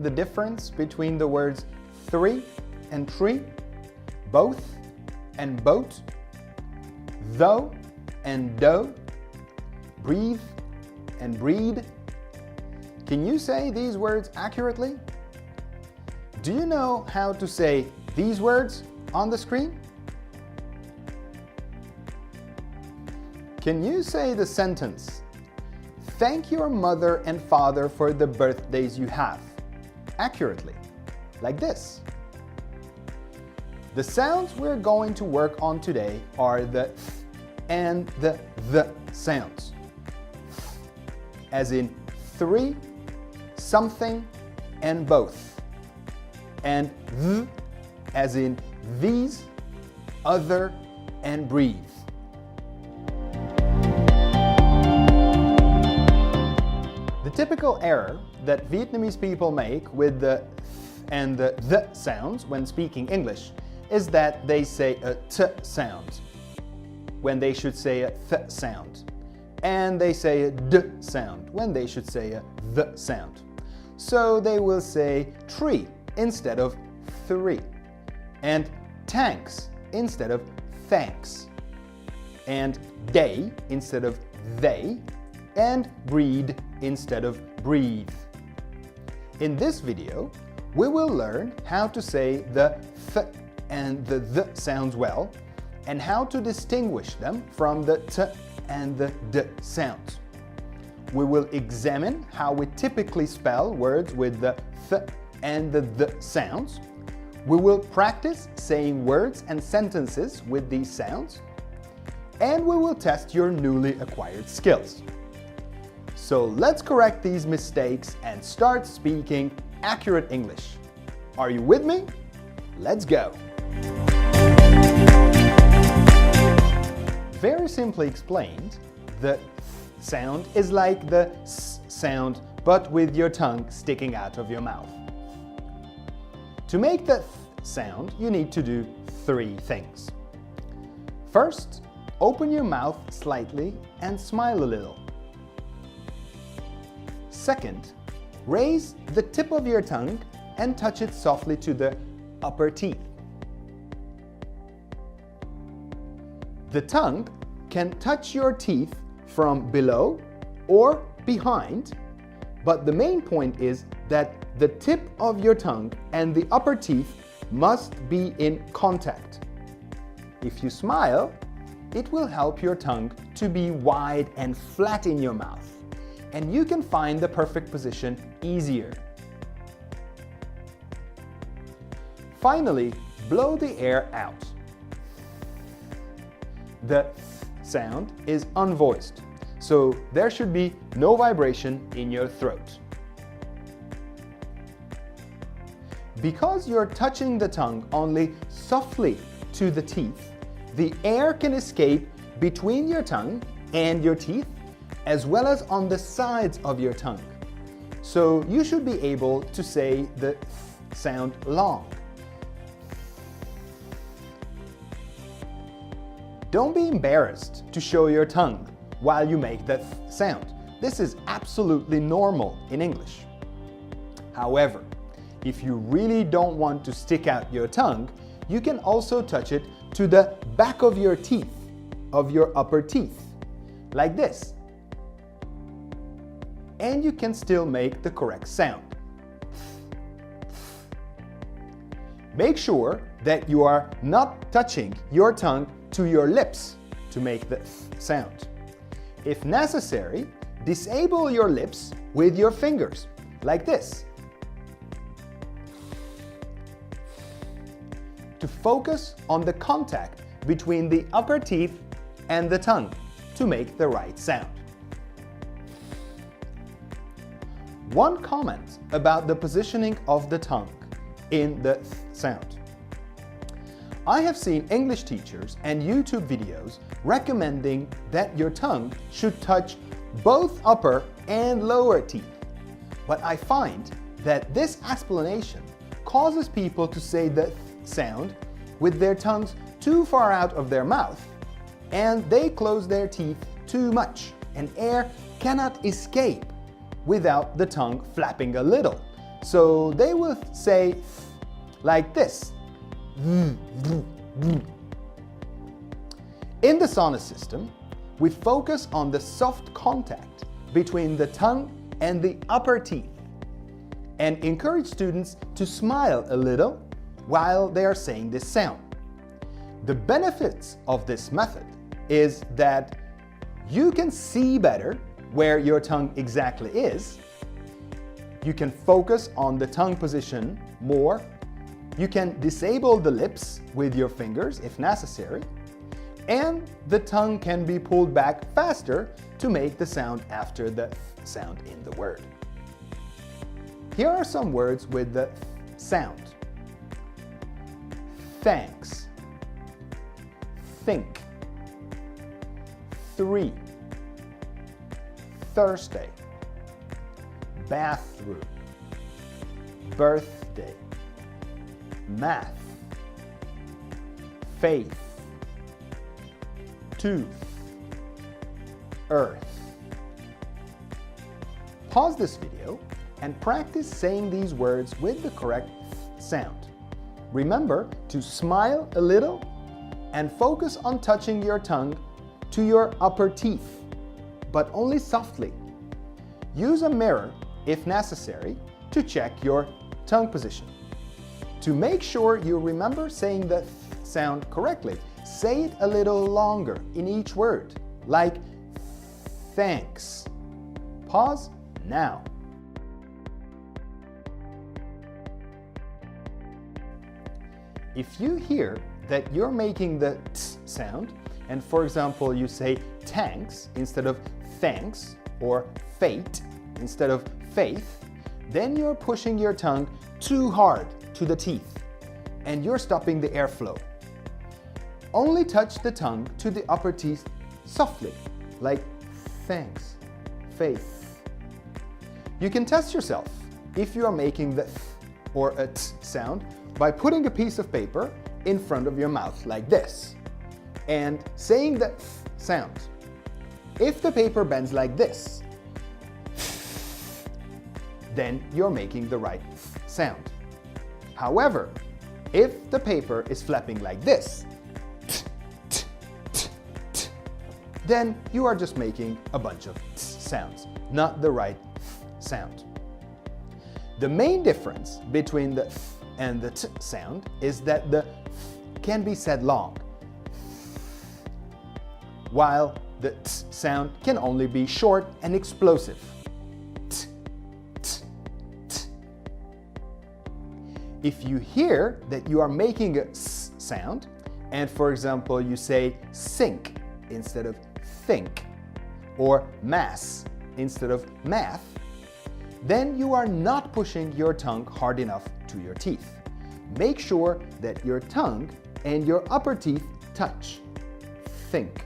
the difference between the words three and tree, both and boat, though and doe, breathe and breed? Can you say these words accurately? Do you know how to say these words on the screen? Can you say the sentence, "Thank your mother and father for the birthdays you have," accurately, like this? The sounds we're going to work on today are the th and the sounds, as in three, something, and both, and th as in these, other, and breathe. The typical error that Vietnamese people make with the th and the sounds when speaking English is that they say a t sound when they should say a th sound, and they say a d sound when they should say a th sound. So they will say tree instead of three, and tanks instead of thanks, and day instead of they, and breed instead of breathe. In this video, we will learn how to say the th and the sounds well, and how to distinguish them from the t and the d sounds. We will examine how we typically spell words with the th and the sounds. We will practice saying words and sentences with these sounds, and we will test your newly acquired skills. So let's correct these mistakes and start speaking accurate English. Are you with me? Let's go! Very simply explained, the th sound is like the s sound, but with your tongue sticking out of your mouth. To make the th sound, you need to do three things. First, open your mouth slightly and smile a little. Second, raise the tip of your tongue and touch it softly to the upper teeth. The tongue can touch your teeth from below or behind, but the main point is that the tip of your tongue and the upper teeth must be in contact. If you smile, it will help your tongue to be wide and flat in your mouth, and you can find the perfect position easier. Finally, blow the air out. The th sound is unvoiced, so there should be no vibration in your throat. Because you're touching the tongue only softly to the teeth, the air can escape between your tongue and your teeth, as well as on the sides of your tongue. So you should be able to say the th sound long. Don't be embarrassed to show your tongue while you make the th sound. This is absolutely normal in English. However, if you really don't want to stick out your tongue, you can also touch it to the back of your teeth, of your upper teeth, like this. And you can still make the correct sound. Make sure that you are not touching your tongue to your lips to make the th sound. If necessary, disable your lips with your fingers, like this, to focus on the contact between the upper teeth and the tongue to make the right sound. One comment about the positioning of the tongue in the th sound. I have seen English teachers and YouTube videos recommending that your tongue should touch both upper and lower teeth, but I find that this explanation causes people to say the th sound with their tongues too far out of their mouth, and they close their teeth too much, and air cannot escape without the tongue flapping a little, So they will say like this. In the sonus system, we focus on the soft contact between the tongue and the upper teeth and encourage students to smile a little while they are saying this sound. The benefits of this method is that you can see better where your tongue exactly is, you can focus on the tongue position more, you can disable the lips with your fingers if necessary, and the tongue can be pulled back faster to make the sound after the sound in the word. Here are some words with the sound. Thanks, think, 3, Thursday, bathroom, birthday, math, faith, tooth, earth. Pause this video and practice saying these words with the correct sound. Remember to smile a little and focus on touching your tongue to your upper teeth, but only softly. Use a mirror, if necessary, to check your tongue position. To make sure you remember saying the sound correctly, say it a little longer in each word, like thanks. Pause now. If you hear that you're making the t sound, and for example you say tanks instead of thanks, or fate instead of faith, then you're pushing your tongue too hard to the teeth, and you're stopping the airflow. Only touch the tongue to the upper teeth softly, like thanks, faith. You can test yourself if you are making the th or a t sound by putting a piece of paper in front of your mouth like this and saying the th sound. If the paper bends like this, then you're making the right th sound. However, if the paper is flapping like this, then you are just making a bunch of t sounds, not the right th sound. The main difference between the th and the t sound is that the th can be said long, while the t sound can only be short and explosive. T, t, t. If you hear that you are making a s sound, and for example you say sink instead of think, or mass instead of math, then you are not pushing your tongue hard enough to your teeth. Make sure that your tongue and your upper teeth touch. Think,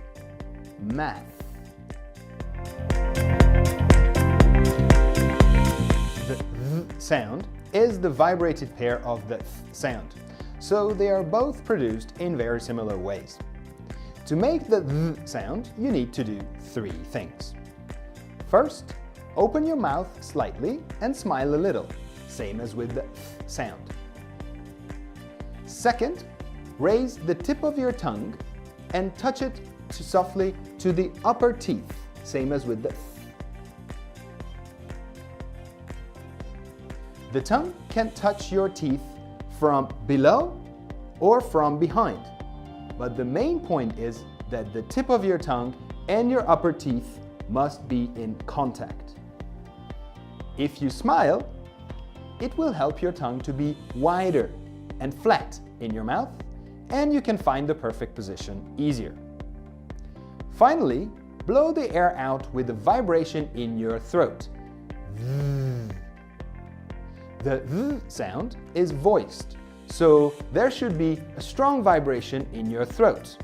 math. The th sound is the vibrated pair of the th sound, so they are both produced in very similar ways. To make the th sound, you need to do 3 things. First, open your mouth slightly and smile a little, same as with the th sound. Second, raise the tip of your tongue and touch it softly to the upper teeth, same as with the th. The tongue can touch your teeth from below or from behind, but the main point is that the tip of your tongue and your upper teeth must be in contact. If you smile, it will help your tongue to be wider and flat in your mouth, and you can find the perfect position easier. Finally, blow the air out with a vibration in your throat. The th sound is voiced, so there should be a strong vibration in your throat.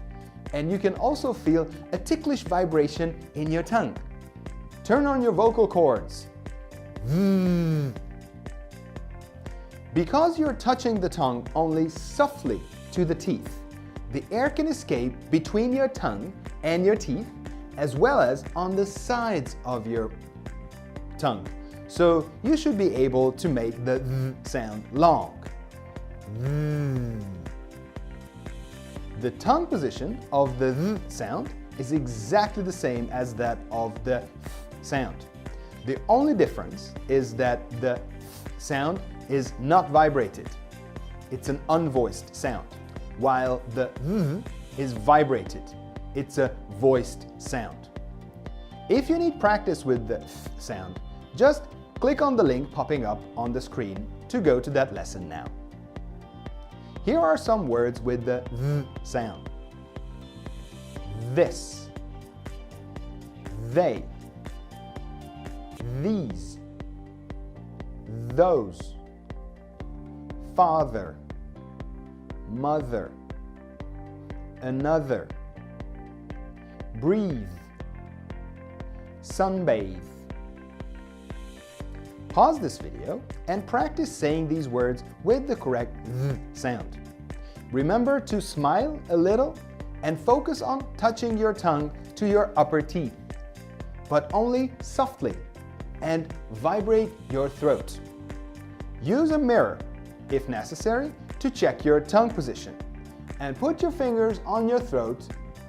And you can also feel a ticklish vibration in your tongue. Turn on your vocal cords. Because you're touching the tongue only softly to the teeth, the air can escape between your tongue and your teeth, as well as on the sides of your tongue. So you should be able to make the th sound long. The tongue position of the th sound is exactly the same as that of the th sound. The only difference is that the th sound is not vibrated. It's an unvoiced sound, while the th is vibrated. It's a voiced sound. If you need practice with the th sound, just click on the link popping up on the screen to go to that lesson now. Here are some words with the th sound. This, they, these, those, father, mother, another, breathe, sunbathe. Pause this video and practice saying these words with the correct th sound. Remember to smile a little and focus on touching your tongue to your upper teeth, but only softly, and vibrate your throat. Use a mirror, if necessary, to check your tongue position, and put your fingers on your throat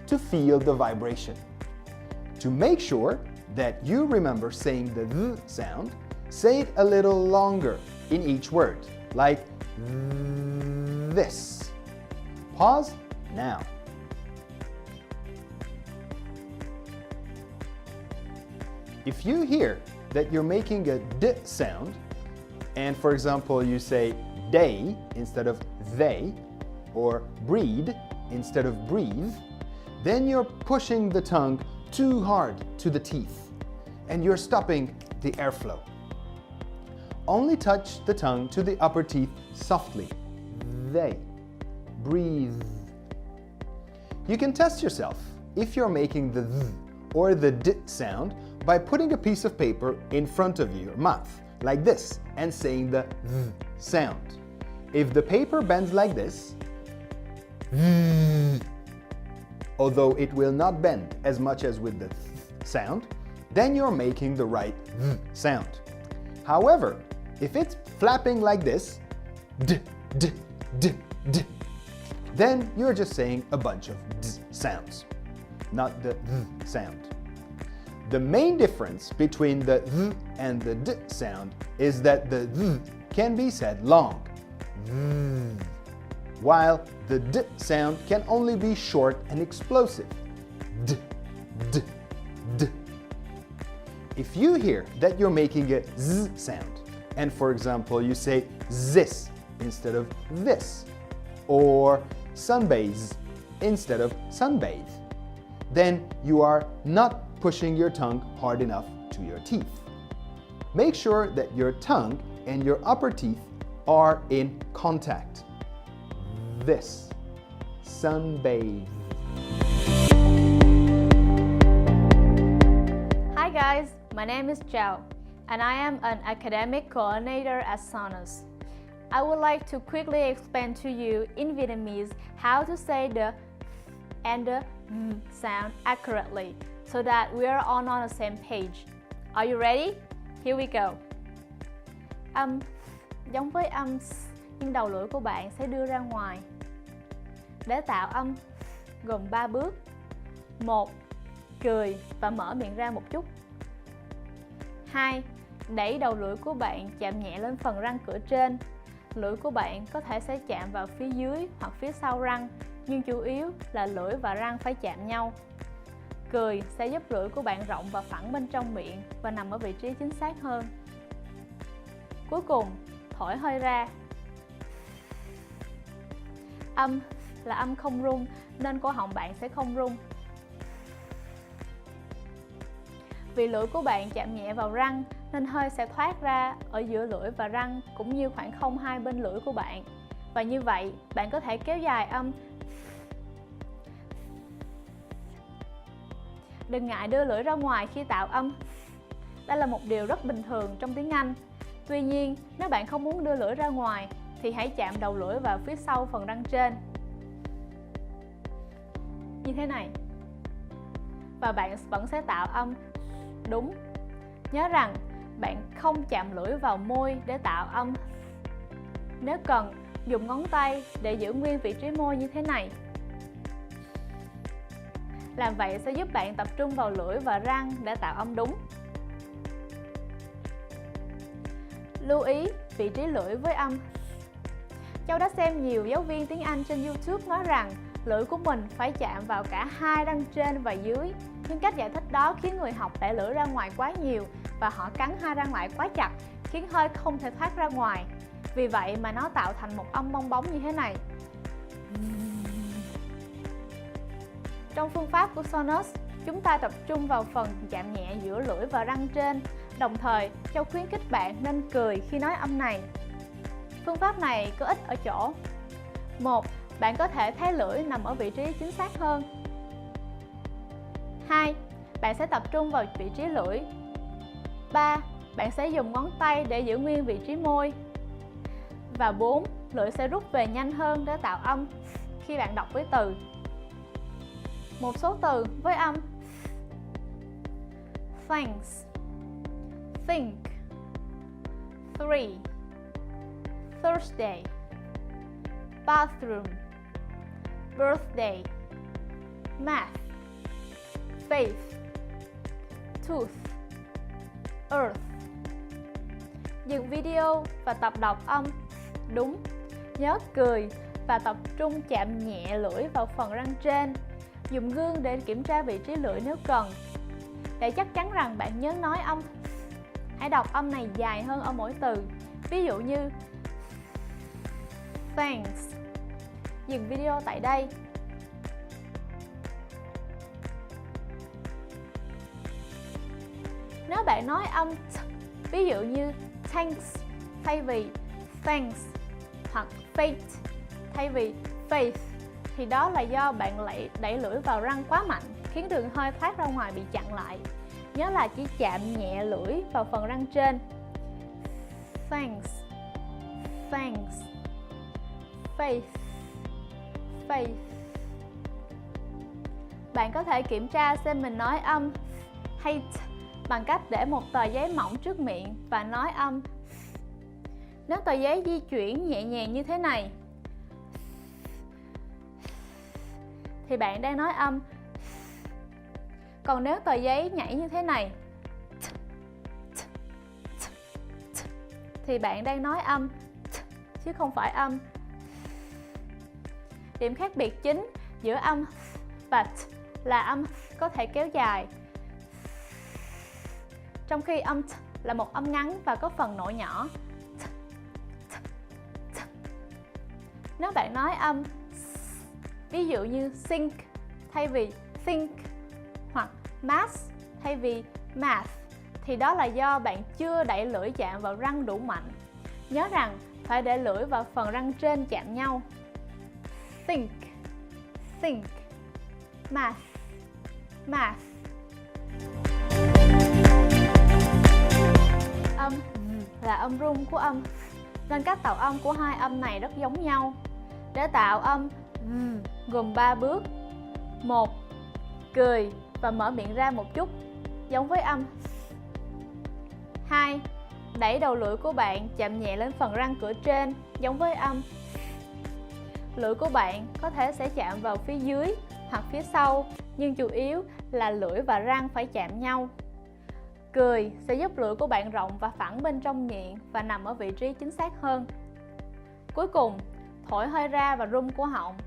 to feel the vibration. To make sure that you remember saying the th sound, say it a little longer in each word, like this. Pause now. If you hear that you're making a d sound, and for example you say they instead of they, or breed instead of breathe, then you're pushing the tongue too hard to the teeth, and you're stopping the airflow. Only touch the tongue to the upper teeth softly. They. Breathe. You can test yourself if you're making the th or the d sound by putting a piece of paper in front of your mouth, like this, and saying the th sound. If the paper bends like this, although it will not bend as much as with the th sound, then you're making the right th sound. However, if it's flapping like this, d, d, d, d, then you're just saying a bunch of d sounds, not the th sound. The main difference between the th and the d sound is that the th can be said long, while the d sound can only be short and explosive, d, d, d. If you hear that you're making a z sound, and for example you say this instead of this, or sunbathe instead of sunbathe, then you are not pushing your tongue hard enough to your teeth. Make sure that your tongue and your upper teeth are in contact. This, sunbathe. Hi guys, my name is Zhao, and I am an academic coordinator at Sonus. I would like to quickly explain to you in Vietnamese how to say the and the sound accurately so that we are all on the same page. Are you ready? Here we go. Âm giống với âm nhưng đầu lưỡi của bạn sẽ đưa ra ngoài. Để tạo âm gồm 3 bước. 1. Cười và mở miệng ra một chút. 2. Đẩy đầu lưỡi của bạn chạm nhẹ lên phần răng cửa trên. Lưỡi của bạn có thể sẽ chạm vào phía dưới hoặc phía sau răng, nhưng chủ yếu là lưỡi và răng phải chạm nhau. Cười sẽ giúp lưỡi của bạn rộng và phẳng bên trong miệng và nằm ở vị trí chính xác hơn. Cuối cùng, thổi hơi ra. Âm là âm không rung nên cổ họng bạn sẽ không rung. Vì lưỡi của bạn chạm nhẹ vào răng nên hơi sẽ thoát ra ở giữa lưỡi và răng cũng như khoảng không hai bên lưỡi của bạn. Và như vậy, bạn có thể kéo dài âm. Đừng ngại đưa lưỡi ra ngoài khi tạo âm. Đây là một điều rất bình thường trong tiếng Anh. Tuy nhiên, nếu bạn không muốn đưa lưỡi ra ngoài thì hãy chạm đầu lưỡi vào phía sau phần răng trên. Như thế này. Và bạn vẫn sẽ tạo âm đúng. Nhớ rằng, bạn không chạm lưỡi vào môi để tạo âm. Nếu cần, dùng ngón tay để giữ nguyên vị trí môi như thế này. Làm vậy sẽ giúp bạn tập trung vào lưỡi và răng để tạo âm đúng. Lưu ý vị trí lưỡi với âm. Châu đã xem nhiều giáo viên tiếng Anh trên YouTube nói rằng lưỡi của mình phải chạm vào cả hai răng trên và dưới. Nhưng cách giải thích đó khiến người học đẩy lưỡi ra ngoài quá nhiều và họ cắn hai răng lại quá chặt, khiến hơi không thể thoát ra ngoài. Vì vậy mà nó tạo thành một âm bong bóng như thế này. Trong phương pháp của Sonus, chúng ta tập trung vào phần chạm nhẹ giữa lưỡi và răng trên. Đồng thời, Châu khuyến khích bạn nên cười khi nói âm này. Phương pháp này có ích ở chỗ: 1. Bạn có thể thấy lưỡi nằm ở vị trí chính xác hơn. 2. Bạn sẽ tập trung vào vị trí lưỡi. 3. Bạn sẽ dùng ngón tay để giữ nguyên vị trí môi. Và 4. Lưỡi sẽ rút về nhanh hơn để tạo âm khi bạn đọc với từ. Một số từ với âm: thanks, think, 3, Thursday, bathroom, birthday, math, faith, tooth, earth. Dừng video và tập đọc âm đúng. Nhớ cười và tập trung chạm nhẹ lưỡi vào phần răng trên. Dùng gương để kiểm tra vị trí lưỡi nếu cần. Để chắc chắn rằng bạn nhớ nói âm, hãy đọc âm này dài hơn ở mỗi từ. Ví dụ như thanks. Dừng video tại đây. Nếu bạn nói âm ví dụ như thanks thay vì thanks, hoặc faith thay vì faith, thì đó là do bạn đẩy lưỡi vào răng quá mạnh, khiến đường hơi thoát ra ngoài bị chặn lại. Nhớ là chỉ chạm nhẹ lưỡi vào phần răng trên. Thanks, thanks, faith, faith. Bạn có thể kiểm tra xem mình nói âm hay bằng cách để một tờ giấy mỏng trước miệng và nói âm. Nếu tờ giấy di chuyển nhẹ nhàng như thế này thì bạn đang nói âm. Còn nếu tờ giấy nhảy như thế này thì bạn đang nói âm chứ không phải âm. Điểm khác biệt chính giữa âm và là âm có thể kéo dài, trong khi âm là một âm ngắn và có phần nổi nhỏ. Nếu bạn nói âm ví dụ như sink thay vì think, hoặc math thay vì math, thì đó là do bạn chưa đẩy lưỡi chạm vào răng đủ mạnh. Nhớ rằng phải để lưỡi vào phần răng trên chạm nhau. Think, think, math, math. Âm là âm rung của âm, nên cách tạo âm của hai âm này rất giống nhau. Để tạo âm gồm 3 bước. 1. Cười và mở miệng ra một chút, giống với âm. 2. Đẩy đầu lưỡi của bạn chạm nhẹ lên phần răng cửa trên, giống với âm. Lưỡi của bạn có thể sẽ chạm vào phía dưới hoặc phía sau, nhưng chủ yếu là lưỡi và răng phải chạm nhau. Cười sẽ giúp lưỡi của bạn rộng và phẳng bên trong miệng và nằm ở vị trí chính xác hơn. Cuối cùng, thổi hơi ra và rung của họng.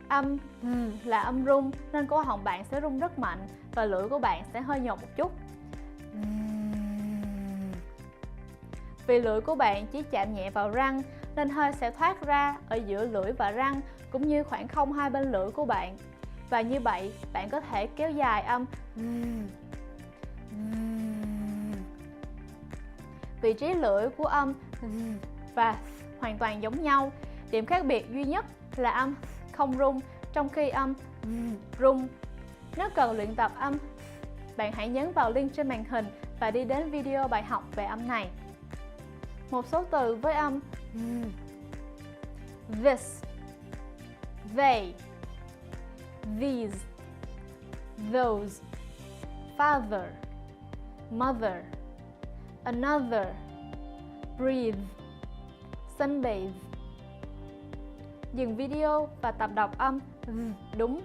Âm là âm rung nên cổ họng bạn sẽ rung rất mạnh và lưỡi của bạn sẽ hơi nhột một chút. Vì lưỡi của bạn chỉ chạm nhẹ vào răng nên hơi sẽ thoát ra ở giữa lưỡi và răng, cũng như khoảng không hai bên lưỡi của bạn. Và như vậy, bạn có thể kéo dài âm. Vị trí lưỡi của âm và hoàn toàn giống nhau. Điểm khác biệt duy nhất là âm không rung, trong khi âm rung. Nếu cần luyện tập âm, bạn hãy nhấn vào link trên màn hình và đi đến video bài học về âm này. Một số từ với âm: this, they, these, those, father, mother, another, breathe, sunbathe. Dừng video và tập đọc âm đúng.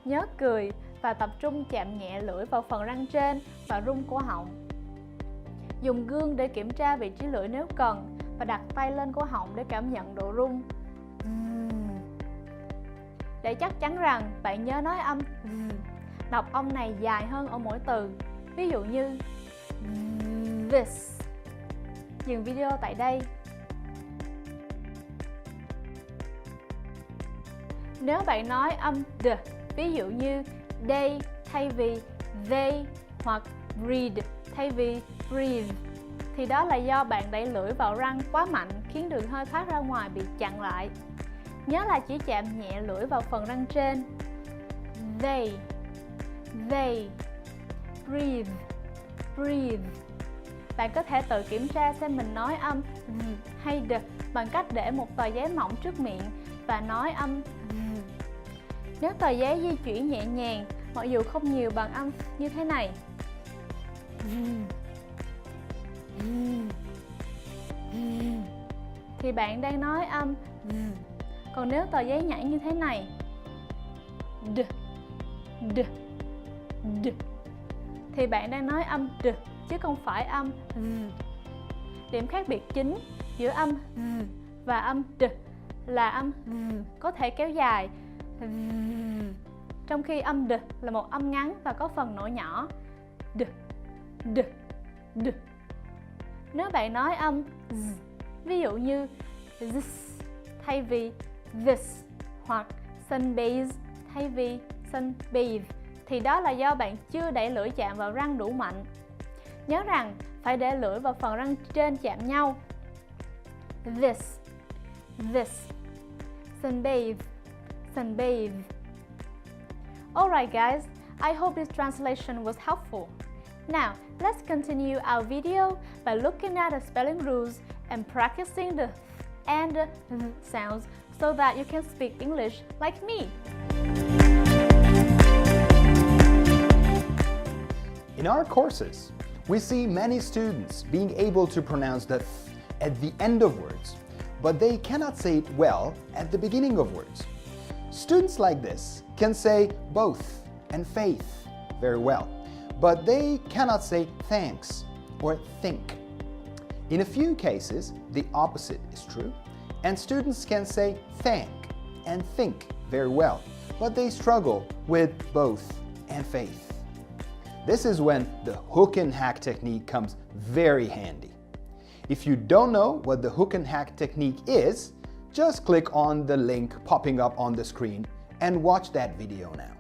Nhớ cười và tập trung chạm nhẹ lưỡi vào phần răng trên và rung cổ họng. Dùng gương để kiểm tra vị trí lưỡi nếu cần và đặt tay lên cổ họng để cảm nhận độ rung. Để chắc chắn rằng bạn nhớ nói âm đọc âm này dài hơn ở mỗi từ. Ví dụ như this. Dừng video tại đây. Nếu bạn nói âm d, ví dụ như they thay vì they hoặc read thay vì breathe, thì đó là do bạn đẩy lưỡi vào răng quá mạnh khiến đường hơi thoát ra ngoài bị chặn lại. Nhớ là chỉ chạm nhẹ lưỡi vào phần răng trên. They, breathe, breathe. Bạn có thể tự kiểm tra xem mình nói âm hay d bằng cách để một tờ giấy mỏng trước miệng và nói âm Nếu tờ giấy di chuyển nhẹ nhàng, mặc dù không nhiều bằng âm như thế này, thì bạn đang nói âm. Còn nếu tờ giấy nhảy như thế này, d, d, d, thì bạn đang nói âm d chứ không phải âm. Điểm khác biệt chính giữa âm và âm d là âm có thể kéo dài, trong khi âm d là một âm ngắn và có phần nổ nhỏ. D, d, d. Nếu bạn nói âm ví dụ như this thay vì this hoặc sunbathe thay vì sunbathe, thì đó là do bạn chưa đẩy lưỡi chạm vào răng đủ mạnh. Nhớ rằng phải để lưỡi vào phần răng trên chạm nhau. This, this, sunbathe, sunbathe. Alright guys, I hope this translation was helpful. Now, let's continue our video by looking at the spelling rules and practicing the and the sounds so that you can speak English like me. In our courses, we see many students being able to pronounce the th at the end of words, but they cannot say it well at the beginning of words. Students like this can say both and faith very well, but they cannot say thanks or think. In a few cases, the opposite is true, and students can say thank and think very well, but they struggle with both and faith. This is when the hook and hack technique comes very handy. If you don't know what the hook and hack technique is, just click on the link popping up on the screen and watch that video now.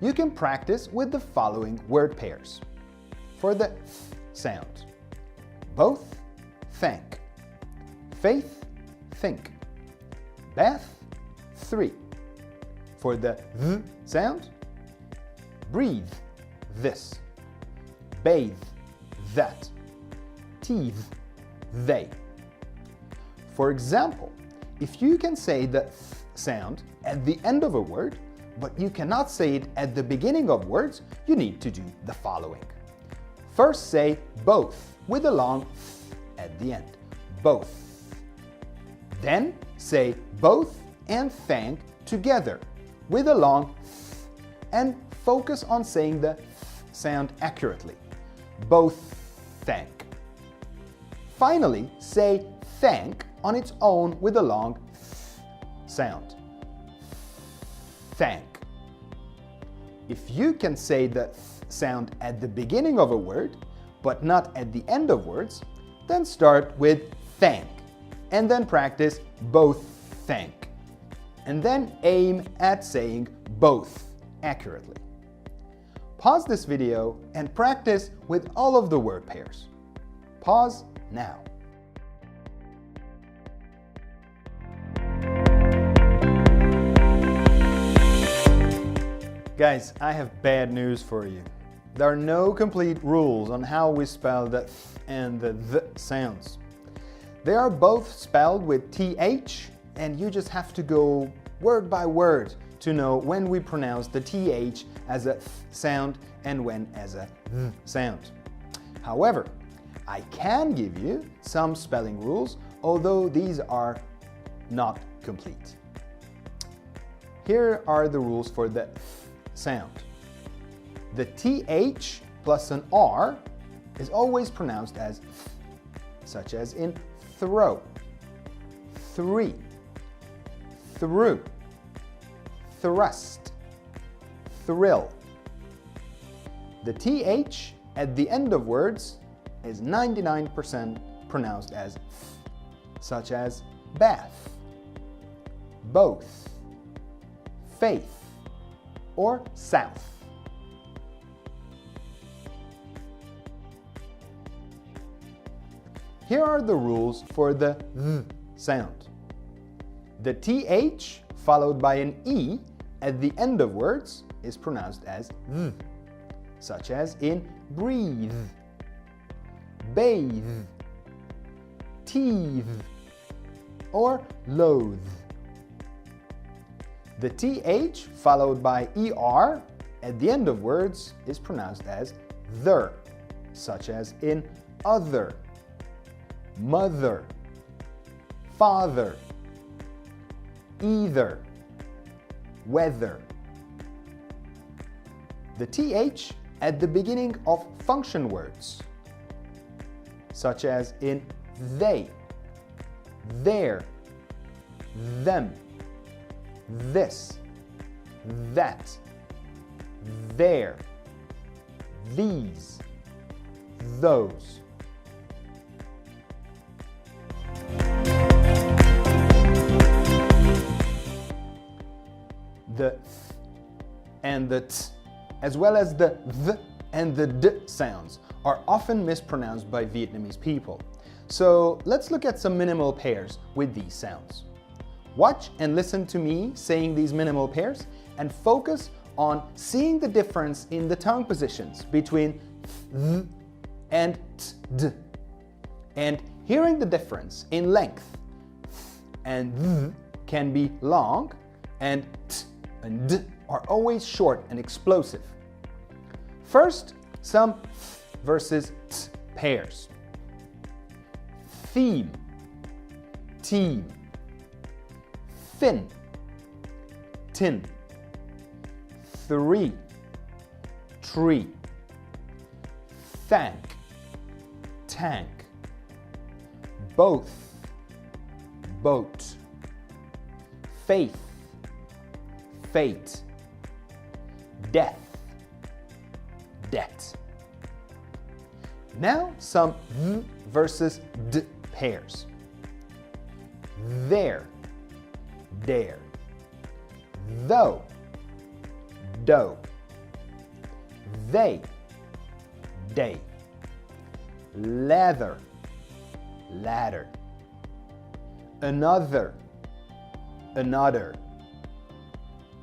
You can practice with the following word pairs. For the th sound, both, thank, faith, think, bath, 3. For the th sound, breathe, this, bathe, that, teeth, they. For example, if you can say the th sound at the end of a word, but you cannot say it at the beginning of words, you need to do the following. First say both with a long th at the end, both. Then say both and thank together with a long th and focus on saying the th sound accurately. Both thank. Finally, say thank on its own with a long th sound. Thank. If you can say the th sound at the beginning of a word, but not at the end of words, then start with thank, and then practice both thank, and then aim at saying both accurately. Pause this video and practice with all of the word pairs. Pause now. Guys, I have bad news for you. There are no complete rules on how we spell the th and the th sounds. They are both spelled with th, and you just have to go word by word to know when we pronounce the th as a th sound and when as a th sound. However, I can give you some spelling rules, although these are not complete. Here are the rules for the sound. The TH plus an R is always pronounced as such as in throw, three, through, thrust, thrill. The TH at the end of words is 99% pronounced as such as bath, both, faith, or south. Here are the rules for the th sound. The TH followed by an E at the end of words is pronounced as th, such as in breathe, bathe, teeth, or loathe. The TH followed by ER at the end of words is pronounced as ther, such as in other, mother, father, either, weather. The TH at the beginning of function words, such as in they, their, them, this, that, their, these, those. The th and the t, as well as the th and the d sounds, are often mispronounced by Vietnamese people. So let's look at some minimal pairs with these sounds. Watch and listen to me saying these minimal pairs and focus on seeing the difference in the tongue positions between th and t, and hearing the difference in length. Th and th can be long, and t and d are always short and explosive. First, some th versus t pairs. Theme, team, thin, tin, three, tree, thank, tank, both, boat, faith, fate, death, debt. Now some th versus d pairs. There, dare, though, dough, they, day, leather, ladder, another, another,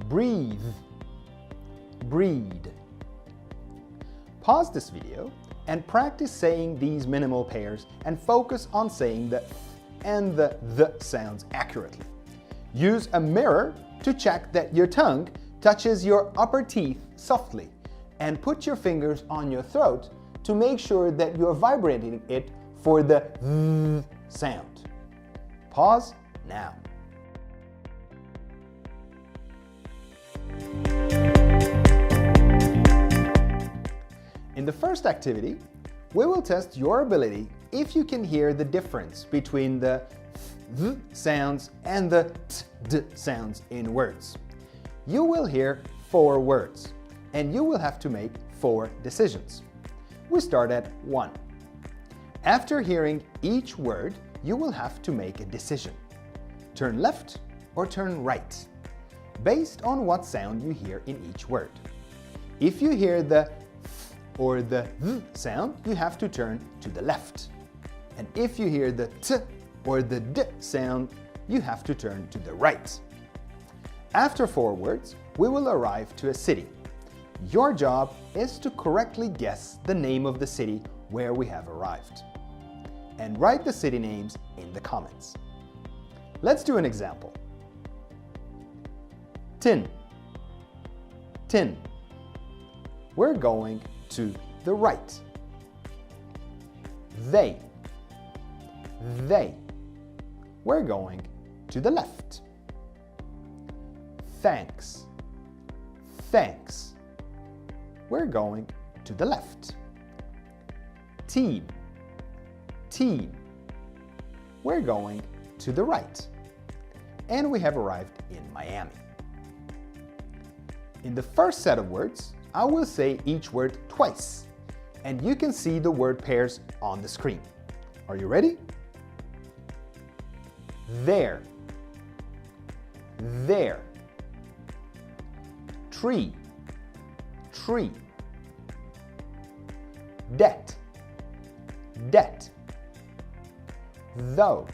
breathe, breed. Pause this video and practice saying these minimal pairs and focus on saying the th and the sounds accurately. Use a mirror to check that your tongue touches your upper teeth softly, and put your fingers on your throat to make sure that you're vibrating it for the th sound. Pause now. In the first activity, we will test your ability if you can hear the difference between the th sounds and the t sounds in words. You will hear 4 words, and you will have to make 4 decisions. We start at 1. After hearing each word, you will have to make a decision. Turn left or turn right, based on what sound you hear in each word. If you hear the th or the th sound, you have to turn to the left. And if you hear the t or the d sound, you have to turn to the right. After 4 words, we will arrive to a city. Your job is to correctly guess the name of the city where we have arrived. And write the city names in the comments. Let's do an example. Tin, tin. We're going to the right. They. They. We're going to the left. Thanks. Thanks. We're going to the left. Team. Team. We're going to the right. And we have arrived in Miami. In the first set of words, I will say each word twice, and you can see the word pairs on the screen. Are you ready? There. There. Tree. Tree. Debt. Debt. Though.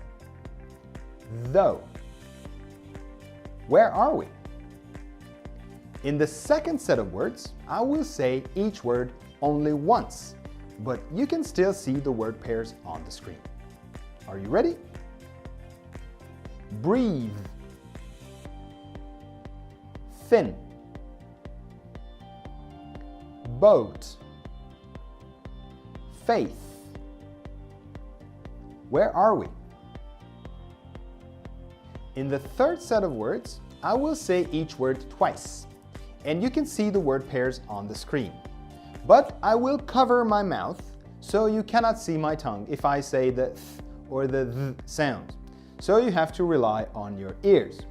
Though. Where are we? In the second set of words, I will say each word only once, but you can still see the word pairs on the screen. Are you ready? Breathe. Thin. Boat. Faith. Where are we? In the third set of words, I will say each word twice, and you can see the word pairs on the screen. But I will cover my mouth so you cannot see my tongue if I say the th or the th sound. So you have to rely on your ears.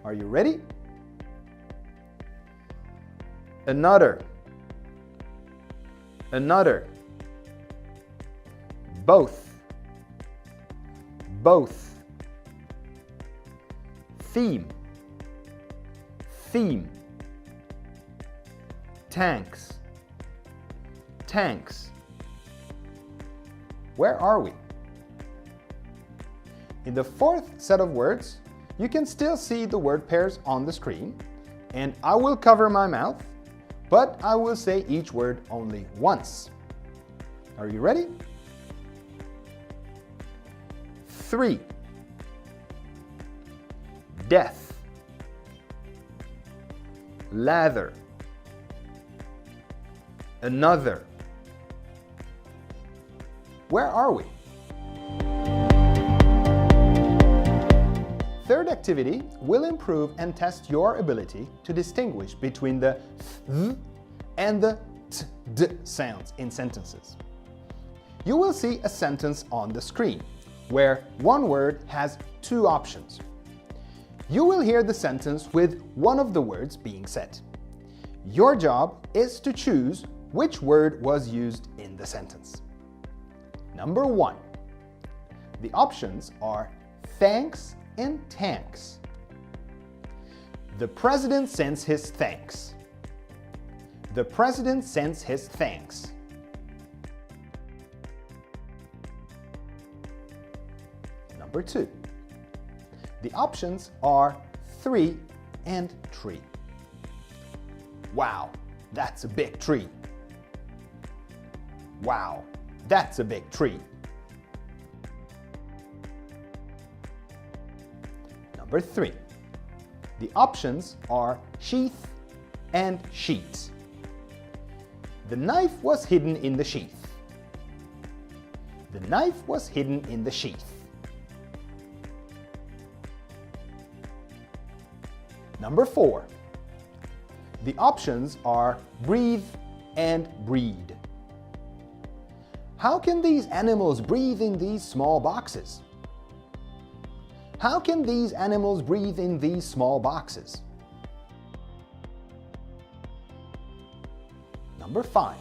Are you ready? Another. Another. Both. Both. Theme. Theme. Tanks. Tanks. Where are we? In the fourth set of words, you can still see the word pairs on the screen, and I will cover my mouth, but I will say each word only once. Are you ready? 3. Death. Lather. Another. Where are we? Third activity will improve and test your ability to distinguish between the th and the t-d sounds in sentences. You will see a sentence on the screen where one word has two options. You will hear the sentence with one of the words being said. Your job is to choose which word was used in the sentence. Number 1. The options are thanks and tanks. The president sends his thanks. The president sends his thanks. Number 2. The options are 3 and tree. Wow, that's a big tree. Wow, that's a big tree. Number 3. The options are sheath and sheet. The knife was hidden in the sheath. The knife was hidden in the sheath. Number 4. The options are breathe and breed. How can these animals breathe in these small boxes? How can these animals breathe in these small boxes? Number 5.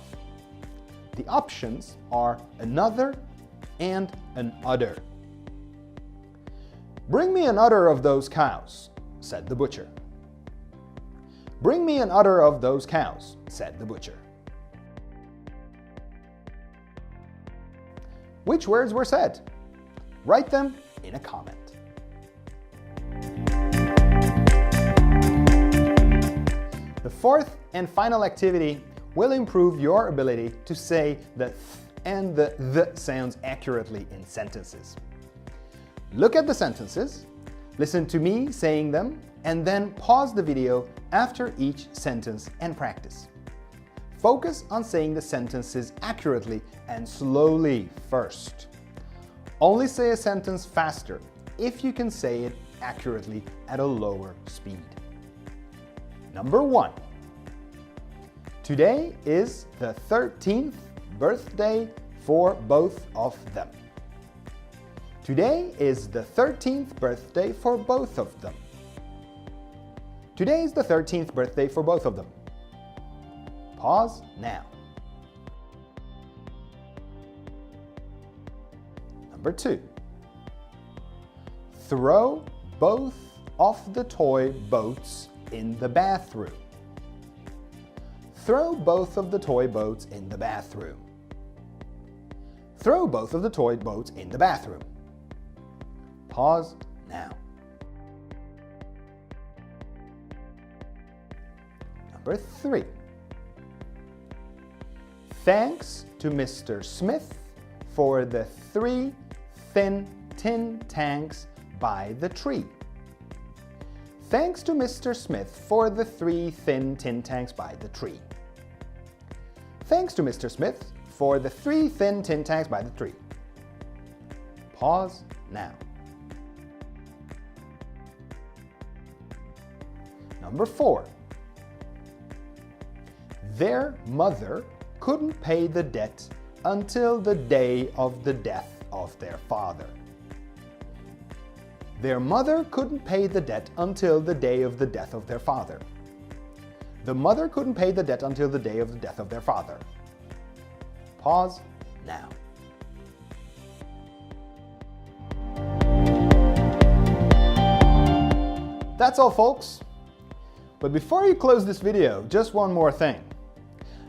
The options are another and an udder. Bring me an udder of those cows, said the butcher. Bring me an udder of those cows, said the butcher. Which words were said? Write them in a comment. The fourth and final activity will improve your ability to say the th and the sounds accurately in sentences. Look at the sentences, listen to me saying them, and then pause the video after each sentence and practice. focus on saying the sentences accurately and slowly first. Only say a sentence faster if you can say it accurately at a lower speed. Number 1. Today is the 13th birthday for both of them. Today is the 13th birthday for both of them. Today is the 13th birthday for both of them. Pause now. Number 2. Throw both of the toy boats in the bathroom. Throw both of the toy boats in the bathroom. Throw both of the toy boats in the bathroom. Pause now. Number 3. Thanks to Mr. Smith for the 3 thin tin tanks by the tree. Thanks to Mr. Smith for the 3 thin tin tanks by the tree. Thanks to Mr. Smith for the 3 thin tin tanks by the tree. Pause now. Number 4. Their mother couldn't pay the debt until the day of the death of their father. Their mother couldn't pay the debt until the day of the death of their father. The mother couldn't pay the debt until the day of the death of their father. Pause now. That's all, folks. But before you close this video, just one more thing.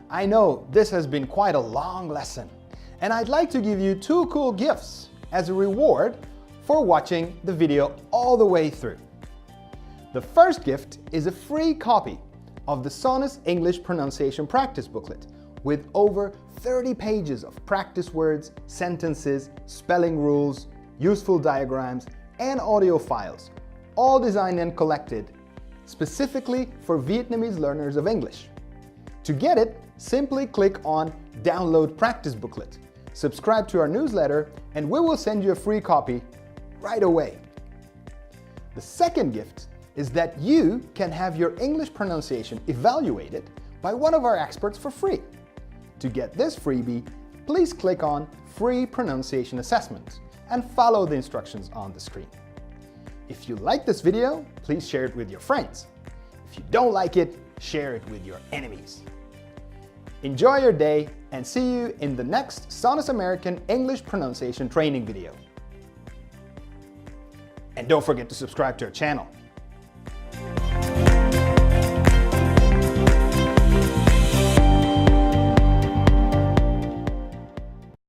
I know this has been quite a long lesson, and I'd like to give you 2 cool gifts as a reward for watching the video all the way through. The first gift is a free copy of the Sonus English Pronunciation Practice Booklet with over 30 pages of practice words, sentences, spelling rules, useful diagrams, and audio files, all designed and collected specifically for Vietnamese learners of English. To get it, simply click on Download Practice Booklet, subscribe to our newsletter, and we will send you a free copy right away. The second gift is that you can have your English pronunciation evaluated by one of our experts for free. To get this freebie, please click on Free Pronunciation Assessment and follow the instructions on the screen. If you like this video, please share it with your friends. If you don't like it, share it with your enemies. Enjoy your day and see you in the next Sonus American English pronunciation training video. And don't forget to subscribe to our channel.